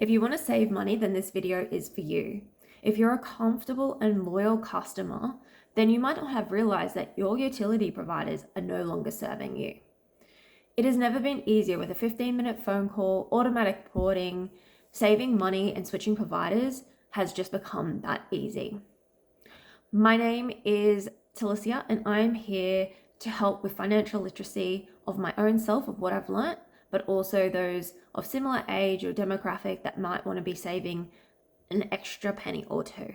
If you want to save money, then this video is for you. If you're a comfortable and loyal customer, then you might not have realized that your utility providers are no longer serving you. It has never been easier with a 15-minute phone call, automatic porting, saving money and switching providers has just become that easy. My name is Talicia and I am here to help with financial literacy of my own self, of what I've learnt, but also those of similar age or demographic that might want to be saving an extra penny or two.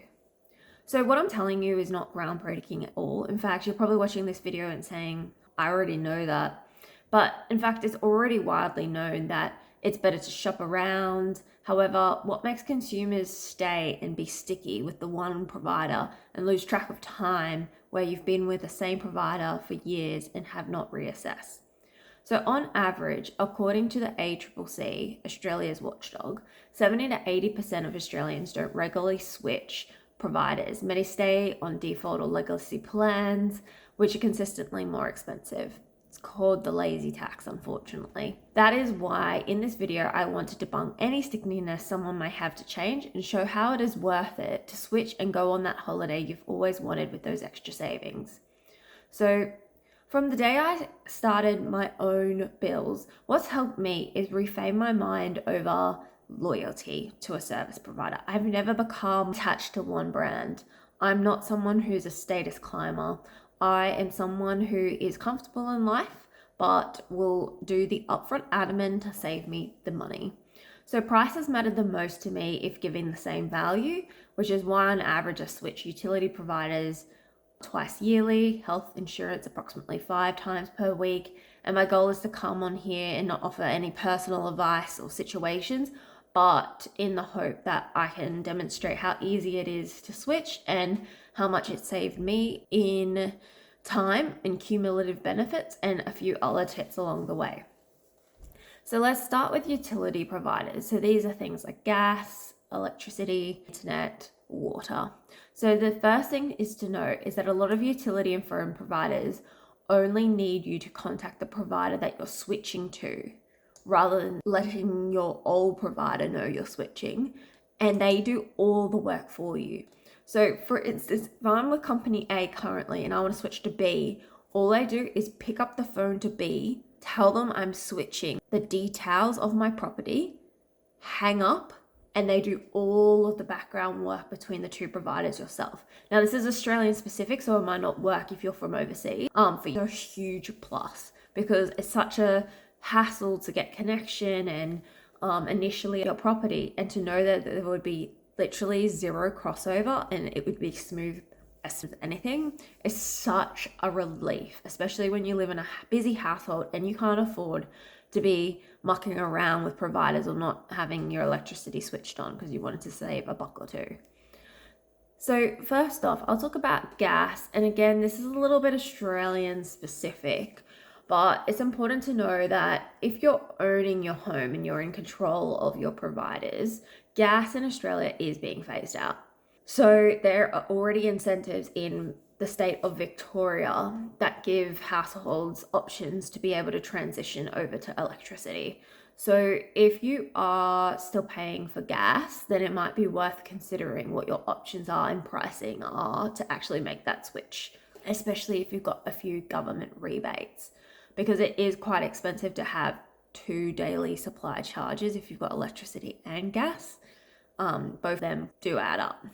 So what I'm telling you is not groundbreaking at all. In fact, you're probably watching this video and saying, I already know that. But in fact, it's already widely known that it's better to shop around. However, what makes consumers stay and be sticky with the one provider and lose track of time where you've been with the same provider for years and have not reassessed? So on average, according to the ACCC, Australia's watchdog, 70 to 80% of Australians don't regularly switch providers. Many stay on default or legacy plans, which are consistently more expensive. It's called the lazy tax, unfortunately. That is why in this video, I want to debunk any stickiness someone may have to change and show how it is worth it to switch and go on that holiday you've always wanted with those extra savings. So from the day I started my own bills, what's helped me is reframe my mind over loyalty to a service provider. I've never become attached to one brand. I'm not someone who's a status climber. I am someone who is comfortable in life, but will do the upfront admin to save me the money. So prices matter the most to me if giving the same value, which is why on average I switch utility providers twice yearly, health insurance approximately 5 times per week, and my goal is to come on here and not offer any personal advice or situations, but in the hope that I can demonstrate how easy it is to switch and how much it saved me in time and cumulative benefits and a few other tips along the way. So let's start with utility providers. So these are things like gas, electricity, internet, water. So the first thing is to note is that a lot of utility and phone providers only need you to contact the provider that you're switching to, rather than letting your old provider know you're switching, and they do all the work for you. So for instance, if I'm with company A currently and I want to switch to B, all I do is pick up the phone to B, tell them I'm switching the details of my property, hang up, and they do all of the background work between the two providers yourself. Now, this is Australian specific, so it might not work if you're from overseas. For you, a huge plus because it's such a hassle to get connection and initially your property, and to know that there would be literally zero crossover and it would be smooth as anything is such a relief, especially when you live in a busy household and you can't afford to be mucking around with providers or not having your electricity switched on because you wanted to save a buck or two. So first off, I'll talk about gas. And again, this is a little bit Australian specific, but it's important to know that if you're owning your home and you're in control of your providers, gas in Australia is being phased out. So there are already incentives in the state of Victoria that give households options to be able to transition over to electricity. So if you are still paying for gas, then it might be worth considering what your options are and pricing are to actually make that switch, especially if you've got a few government rebates, because it is quite expensive to have 2 daily supply charges if you've got electricity and gas. Both of them do add up.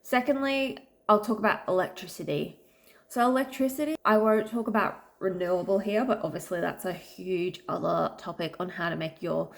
Secondly, I'll talk about electricity. So electricity, I won't talk about renewable here, but obviously that's a huge other topic on how to make your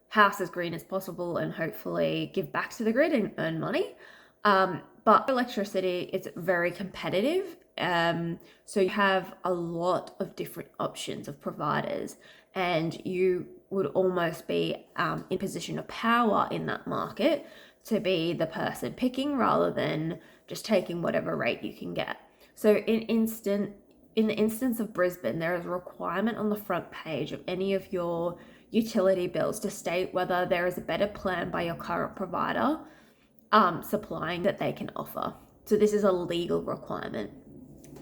house as green as possible and hopefully give back to the grid and earn money. But electricity is very competitive. So you have a lot of different options of providers, and you would almost be in position of power in that market to be the person picking rather than just taking whatever rate you can get. So in the instance of Brisbane, there is a requirement on the front page of any of your utility bills to state whether there is a better plan by your current provider supplying that they can offer. So this is a legal requirement.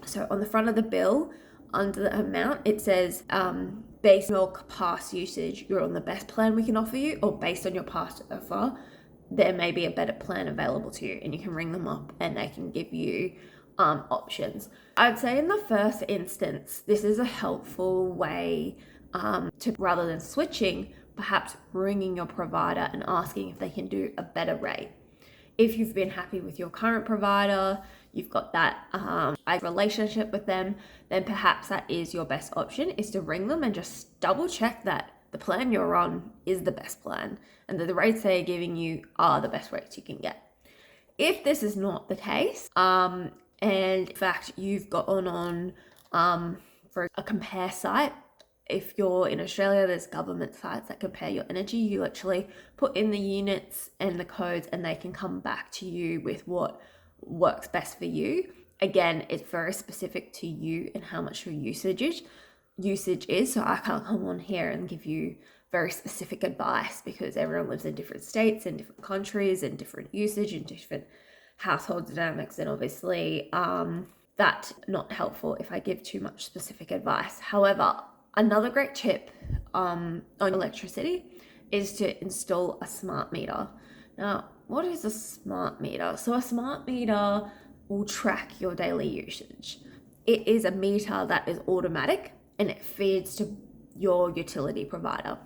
So on the front of the bill, under the amount, it says based on your past usage, you're on the best plan we can offer you, or based on your past offer, there may be a better plan available to you, and you can ring them up and they can give you options. I'd say in the first instance, this is a helpful way to, rather than switching, perhaps ringing your provider and asking if they can do a better rate. If you've been happy with your current provider, you've got that relationship with them, then perhaps that is your best option, is to ring them and just double check that the plan you're on is the best plan and that the rates they're giving you are the best rates you can get. If this is not the case, and in fact you've gone on for a compare site, if you're in Australia, there's government sites that compare your energy. You literally put in the units and the codes and they can come back to you with what works best for you. Again, it's very specific to you and how much your usage is. So I can't come on here and give you very specific advice because everyone lives in different states and different countries and different usage and different household dynamics. And obviously that's not helpful if I give too much specific advice. However, another great tip on electricity is to install a smart meter. Now, what is a smart meter? So a smart meter will track your daily usage. It is a meter that is automatic and it feeds to your utility provider.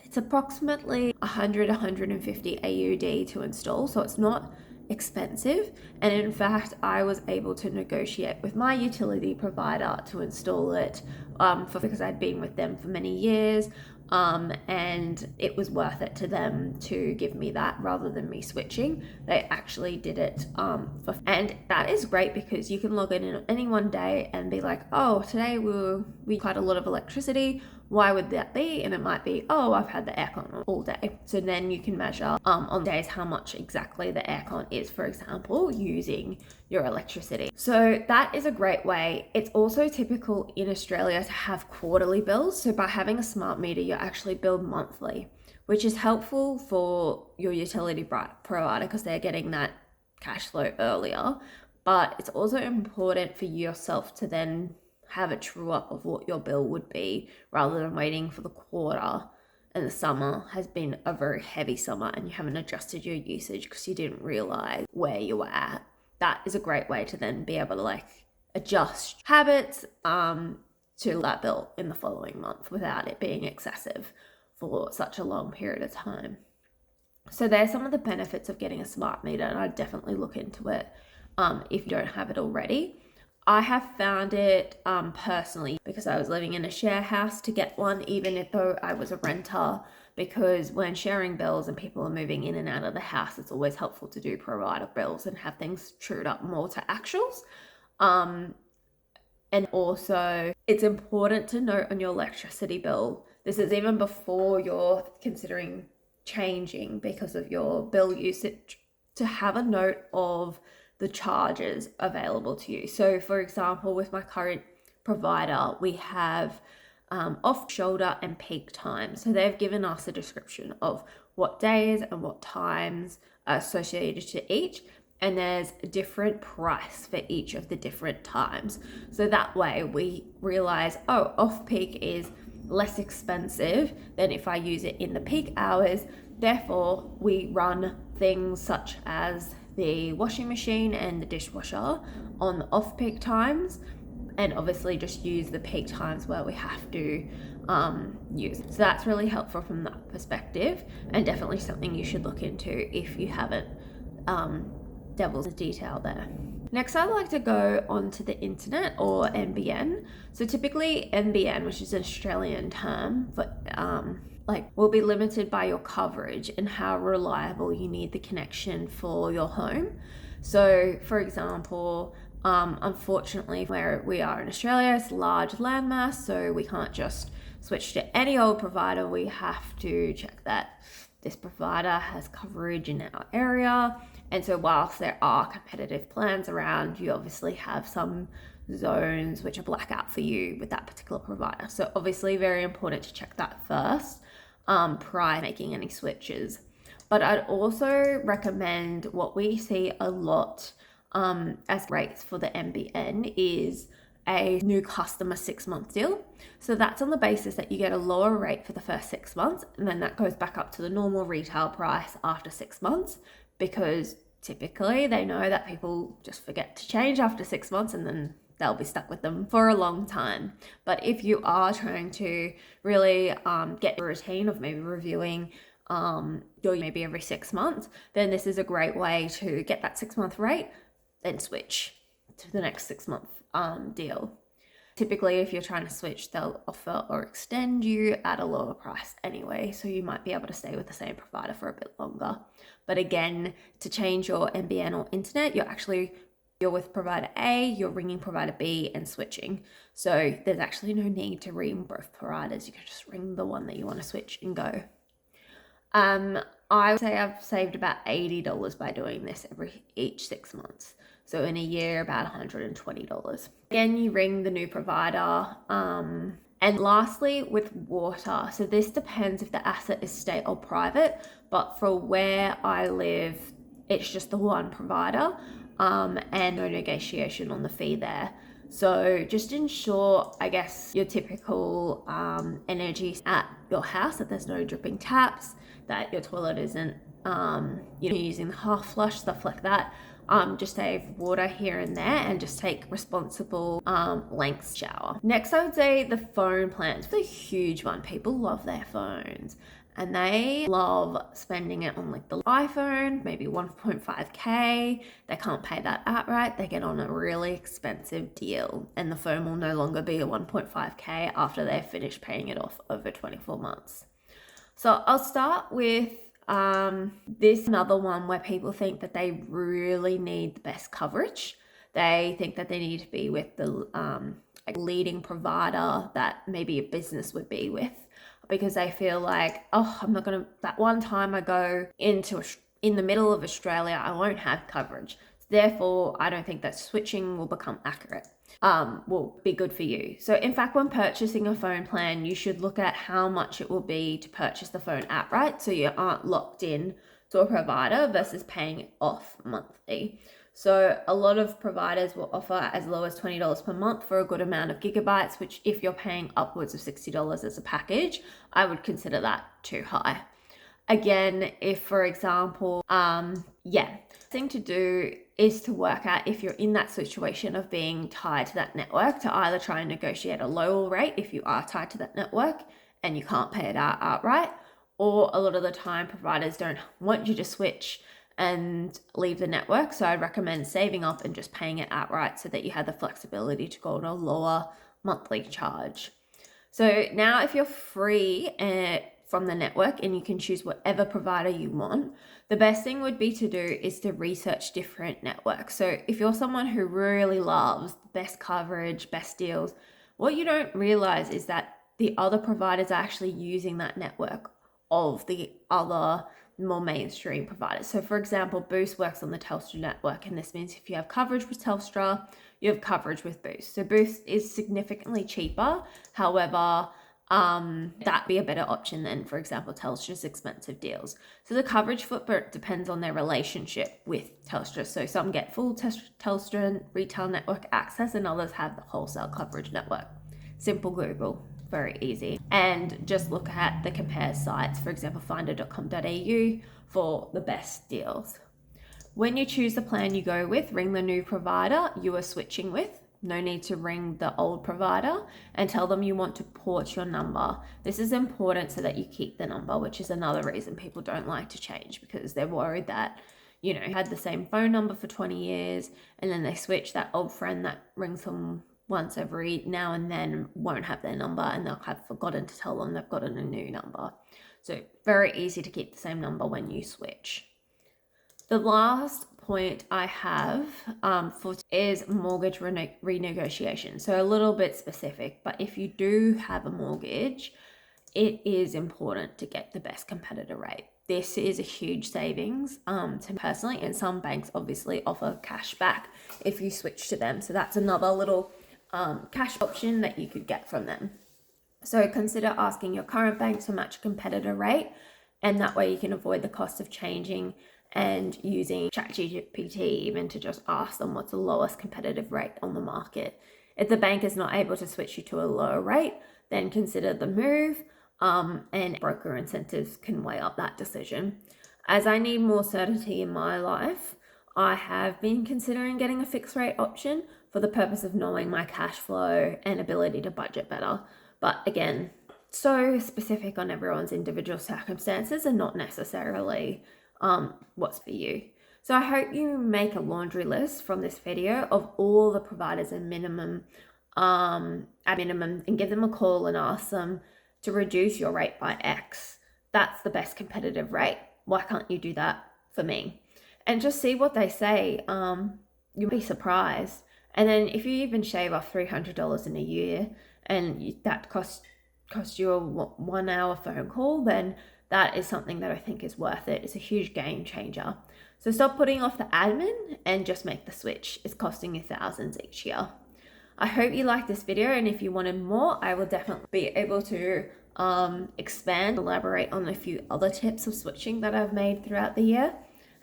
It's approximately 150 AUD to install, so it's not expensive. And in fact, I was able to negotiate with my utility provider to install it because I'd been with them for many years, and it was worth it to them to give me that rather than me switching. They actually did it and that is great because you can log in any one day and be like, oh, today we quite a lot of electricity. Why would that be? And it might be, oh, I've had the aircon on all day. So then you can measure on days how much exactly the aircon is, for example, using your electricity. So that is a great way. It's also typical in Australia to have quarterly bills. So by having a smart meter, you're actually billed monthly, which is helpful for your utility provider because they're getting that cash flow earlier. But it's also important for yourself to then have a true up of what your bill would be rather than waiting for the quarter, and the summer has been a very heavy summer and you haven't adjusted your usage because you didn't realize where you were at. That is a great way to then be able to adjust habits to that bill in the following month without it being excessive for such a long period of time. So there's some of the benefits of getting a smart meter, and I'd definitely look into it if you don't have it already. I have found it personally because I was living in a share house to get one, even though I was a renter, because when sharing bills and people are moving in and out of the house, it's always helpful to do provider bills and have things trued up more to actuals. And also it's important to note on your electricity bill, this is even before you're considering changing because of your bill usage, to have a note of the charges available to you. So for example, with my current provider, we have off, shoulder and peak time. So they've given us a description of what days and what times are associated to each, and there's a different price for each of the different times. So that way we realize, oh, off peak is less expensive than if I use it in the peak hours. Therefore, we run things such as the washing machine and the dishwasher on the off-peak times, and obviously just use the peak times where we have to use. So that's really helpful from that perspective, and definitely something you should look into if you haven't devil's in the detail there. Next, I'd like to go onto the internet, or NBN. So typically NBN, which is an Australian term for will be limited by your coverage and how reliable you need the connection for your home. So for example, unfortunately where we are in Australia, it's large landmass, so we can't just switch to any old provider. We have to check that this provider has coverage in our area. And so whilst there are competitive plans around, you obviously have some zones which are blackout for you with that particular provider. So obviously very important to check that first prior to making any switches. But I'd also recommend what we see a lot as rates for the NBN is a new customer 6-month deal. So that's on the basis that you get a lower rate for the first 6 months, and then that goes back up to the normal retail price after 6 months, because typically they know that people just forget to change after 6 months and then they'll be stuck with them for a long time. But if you are trying to really get a routine of maybe reviewing maybe every 6 months, then this is a great way to get that 6-month rate, then switch to the next 6-month deal. Typically, if you're trying to switch, they'll offer or extend you at a lower price anyway, so you might be able to stay with the same provider for a bit longer. But again, to change your NBN or internet, you're with provider A, you're ringing provider B and switching. So there's actually no need to ring both providers. You can just ring the one that you want to switch and go. I would say I've saved about $80 by doing this each 6 months. So in a year, about $120. Again, you ring the new provider. And lastly, with water. So this depends if the asset is state or private, but for where I live, it's just the one provider, and no negotiation on the fee there. So just ensure, I guess, your typical energy at your house, that there's no dripping taps, that your toilet isn't using the half flush, stuff like that. Just save water here and there, and just take responsible length shower. Next, I would say the phone plans. It's a huge one. People love their phones, and they love spending it on like the iPhone, maybe 1.5K. They can't pay that outright. They get on a really expensive deal, and the phone will no longer be a 1.5K after they've finished paying it off over 24 months. So I'll start with this another one where people think that they really need the best coverage. They think that they need to be with the leading provider that maybe a business would be with, because they feel like, oh, I'm not going to, that one time I go in the middle of Australia, I won't have coverage. Therefore, I don't think that switching will become accurate, will be good for you. So in fact, when purchasing a phone plan, you should look at how much it will be to purchase the phone outright, so you aren't locked in to a provider versus paying it off monthly. So a lot of providers will offer as low as $20 per month for a good amount of gigabytes, which if you're paying upwards of $60 as a package, I would consider that too high. Again, if for example, thing to do is to work out if you're in that situation of being tied to that network, to either try and negotiate a lower rate if you are tied to that network and you can't pay it out outright, or a lot of the time providers don't want you to switch and leave the network. So I'd recommend saving up and just paying it outright so that you have the flexibility to go on a lower monthly charge. So now if you're free from the network and you can choose whatever provider you want, the best thing would be to do is to research different networks. So if you're someone who really loves best coverage, best deals, what you don't realize is that the other providers are actually using that network of the other more mainstream providers. So for example, Boost works on the Telstra network, and this means if you have coverage with Telstra, you have coverage with Boost. So Boost is significantly cheaper. However, that'd be a better option than, for example, Telstra's expensive deals. So the coverage footprint depends on their relationship with Telstra. So some get full Telstra retail network access, and others have the wholesale coverage network. Simple Google, very easy. And just look at the compare sites, for example, finder.com.au for the best deals. When you choose the plan you go with, ring the new provider you are switching with. No need to ring the old provider, and tell them you want to port your number. This is important so that you keep the number, which is another reason people don't like to change, because they're worried that, had the same phone number for 20 years and then they switch, that old friend that rings them once every now and then won't have their number, and they'll have forgotten to tell them they've gotten a new number. So very easy to keep the same number when you switch. The last point I have is mortgage renegotiation. So a little bit specific, but if you do have a mortgage, it is important to get the best competitor rate. This is a huge savings to me personally, and some banks obviously offer cash back if you switch to them. So that's another little cash option that you could get from them. So consider asking your current bank to match a competitor rate, and that way you can avoid the cost of changing and using ChatGPT even to just ask them what's the lowest competitive rate on the market. If the bank is not able to switch you to a lower rate, then consider the move, and broker incentives can weigh up that decision. As I need more certainty in my life, I have been considering getting a fixed rate option for the purpose of knowing my cash flow and ability to budget better. But again, so specific on everyone's individual circumstances and not necessarily what's for you. So I hope you make a laundry list from this video of all the providers at minimum, and give them a call and ask them to reduce your rate by X. That's the best competitive rate. Why can't you do that for me? And just see what they say. You'll be surprised. And then if you even shave off $300 in a year and that costs you a 1 hour phone call, then that is something that I think is worth it. It's a huge game changer. So stop putting off the admin and just make the switch. It's costing you thousands each year. I hope you liked this video, and if you wanted more, I will definitely be able to elaborate on a few other tips of switching that I've made throughout the year.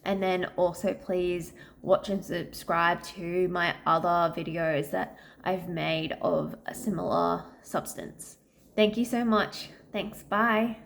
And then also please watch and subscribe to my other videos that I've made of a similar substance. Thank you so much. Thanks. Bye.